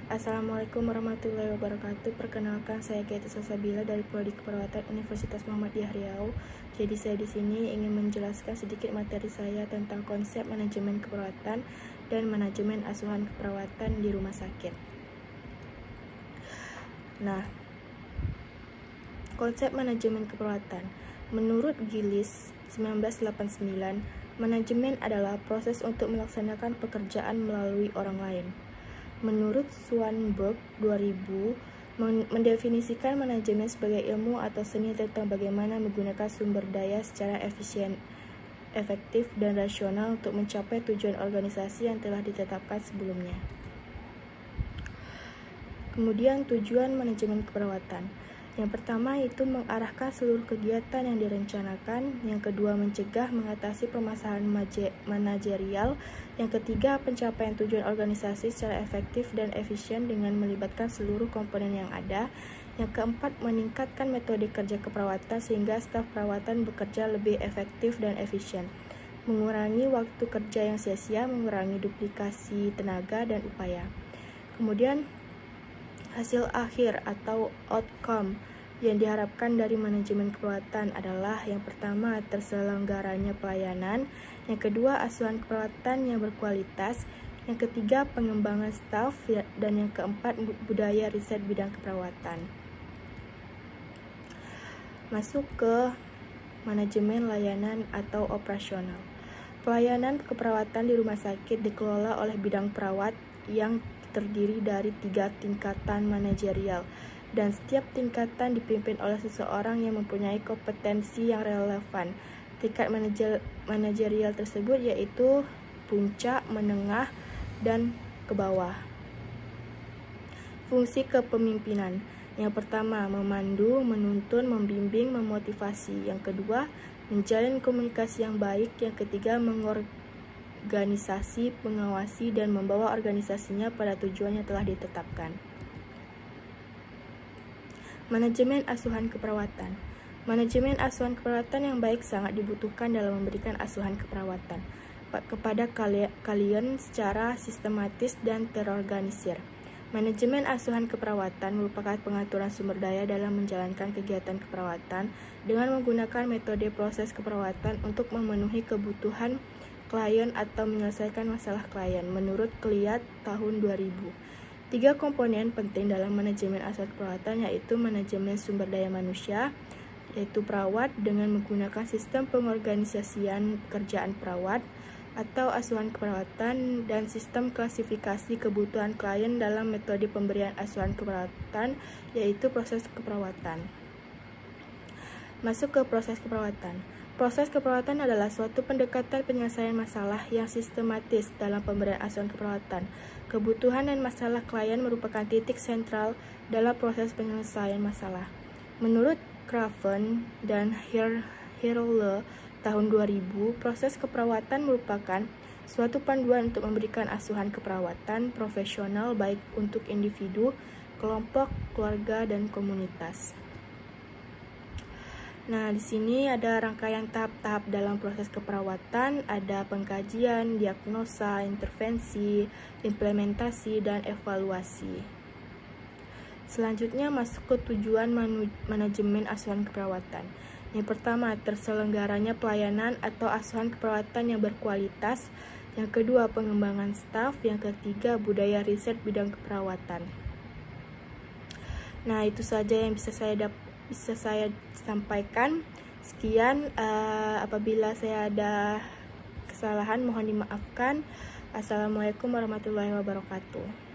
Assalamualaikum warahmatullahi wabarakatuh. Perkenalkan, saya Katie Salsabila dari Prodi Keperawatan Universitas Muhammadiyah Riau. Jadi saya di sini ingin menjelaskan sedikit materi saya tentang konsep manajemen keperawatan dan manajemen asuhan keperawatan di rumah sakit. Nah, konsep manajemen keperawatan. Menurut Gillies 1989, manajemen adalah proses untuk melaksanakan pekerjaan melalui orang lain. Menurut Swanberg 2000, mendefinisikan manajemen sebagai ilmu atau seni tentang bagaimana menggunakan sumber daya secara efisien, efektif, dan rasional untuk mencapai tujuan organisasi yang telah ditetapkan sebelumnya. Kemudian tujuan manajemen keperawatan. Yang pertama itu mengarahkan seluruh kegiatan yang direncanakan. Yang kedua mencegah mengatasi permasalahan manajerial. Yang ketiga pencapaian tujuan organisasi secara efektif dan efisien dengan melibatkan seluruh komponen yang ada. Yang keempat meningkatkan metode kerja keperawatan sehingga staf perawatan bekerja lebih efektif dan efisien. Mengurangi waktu kerja yang sia-sia, mengurangi duplikasi tenaga dan upaya. Kemudian hasil akhir atau outcome yang diharapkan dari manajemen keperawatan adalah yang pertama terselenggaranya pelayanan, yang kedua asuhan keperawatan yang berkualitas, yang ketiga pengembangan staf, dan yang keempat budaya riset bidang keperawatan. Masuk ke manajemen layanan atau operasional. Pelayanan keperawatan di rumah sakit dikelola oleh bidang perawat yang terdiri dari 3 tingkatan manajerial, dan setiap tingkatan dipimpin oleh seseorang yang mempunyai kompetensi yang relevan. Tingkat manajerial tersebut yaitu puncak, menengah, dan ke bawah. Fungsi kepemimpinan. Yang pertama, memandu, menuntun, membimbing, memotivasi. Yang kedua, menjalin komunikasi yang baik. Yang ketiga, organisasi, mengawasi, dan membawa organisasinya pada tujuan yang telah ditetapkan. Manajemen asuhan keperawatan. Manajemen asuhan keperawatan yang baik sangat dibutuhkan dalam memberikan asuhan keperawatan kepada kalian secara sistematis dan terorganisir. Manajemen asuhan keperawatan merupakan pengaturan sumber daya dalam menjalankan kegiatan keperawatan dengan menggunakan metode proses keperawatan untuk memenuhi kebutuhan klien atau menyelesaikan masalah klien menurut Kliat tahun 2000. 3 komponen penting dalam manajemen asuhan keperawatan yaitu manajemen sumber daya manusia, yaitu perawat dengan menggunakan sistem pengorganisasian pekerjaan perawat atau asuhan keperawatan, dan sistem klasifikasi kebutuhan klien dalam metode pemberian asuhan keperawatan yaitu proses keperawatan. Masuk ke proses keperawatan. Proses keperawatan adalah suatu pendekatan penyelesaian masalah yang sistematis dalam pemberian asuhan keperawatan. Kebutuhan dan masalah klien merupakan titik sentral dalam proses penyelesaian masalah. Menurut Craven dan Hirle tahun 2000, proses keperawatan merupakan suatu panduan untuk memberikan asuhan keperawatan profesional baik untuk individu, kelompok, keluarga, dan komunitas. Nah, di sini ada rangkaian tahap-tahap dalam proses keperawatan, ada pengkajian, diagnosa, intervensi, implementasi, dan evaluasi. Selanjutnya masuk ke tujuan manajemen asuhan keperawatan. Yang pertama, terselenggaranya pelayanan atau asuhan keperawatan yang berkualitas. Yang kedua, pengembangan staf. Yang ketiga, budaya riset bidang keperawatan. Nah, itu saja yang bisa saya sampaikan. Sekian, apabila saya ada kesalahan mohon dimaafkan. Assalamualaikum warahmatullahi wabarakatuh.